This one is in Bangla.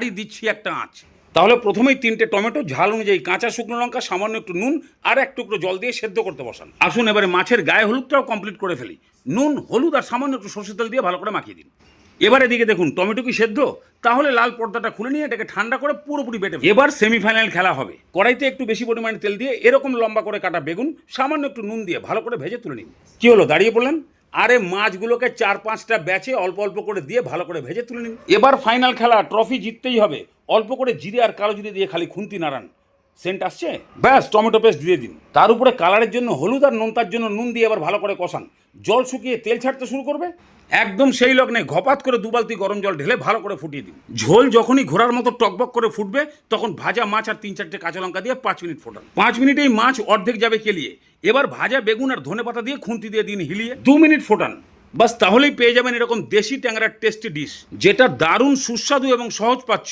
তারই দিচ্ছি একটা আঁচ। তাহলে প্রথমেই 3টে টমেটো, ঝাল অনুযায়ী কাঁচা শুকনো লঙ্কা, সামান্য একটু নুন আর 1 টুকরো জল দিয়ে সেদ্ধ করতে বসান। আসুন এবারে মাছের গায়ে হলুদটাও কমপ্লিট করে ফেলি। নুন, হলুদ আর সামান্য একটু সরষের তেল দিয়ে ভালো করে মাখিয়ে দিন। এবার এদিকে দেখুন টমেটো কি সেদ্ধ? তাহলে লাল পর্দাটা খুলে নিয়ে এটাকে ঠান্ডা করে পুরোপুরি বেটে ফেলুন। এবার সেমিফাইনাল খেলা হবে। কড়াইতে একটু বেশি পরিমাণে তেল দিয়ে এরকম লম্বা করে কাটা বেগুন সামান্য একটু নুন দিয়ে ভালো করে ভেজে তুলে নিন। কি হলো, দাঁড়িয়ে পড়লেন? আরে মাছগুলোকে 4-5টা ব্যাচে অল্প অল্প করে দিয়ে ভালো করে ভেজে তুলে নিন। এবার ফাইনাল খেলা, ট্রফি জিততেই হবে। অল্প করে জিরে আর কালো জিরে দিয়ে খালি খুন্তি নাড়ান। সেন্ট আসছে, ব্যাস টমেটো পেস্ট দিয়ে দিন। তার উপরে কালারের জন্য হলুদ আর নোনতার জন্য নুন দিয়ে এবার ভালো করে কষান। জল শুকিয়ে তেল ছাড়তে শুরু করবে, একদম সেই লগ্নে ঘপাত করে 2 বালতি গরম জল ঢেলে ভালো করে ফুটিয়ে দিন। ঝোল যখনই ঘোরার মতো টকবক করে ফুটবে তখন ভাজা মাছ আর 3-4টে কাঁচা লঙ্কা দিয়ে 5 মিনিট ফোটান। 5 মিনিটেই মাছ অর্ধেক যাবে কেলিয়ে। এবার ভাজা বেগুন আর ধনেপাতা দিয়ে খুন্তি দিয়ে দিন হিলিয়ে 2 মিনিট ফোটান। বাস, তাহলেই পেয়ে যাবেন এরকম দেশি ট্যাংরার টেস্টি ডিশ, যেটা দারুণ সুস্বাদু এবং সহজ পাচ্য।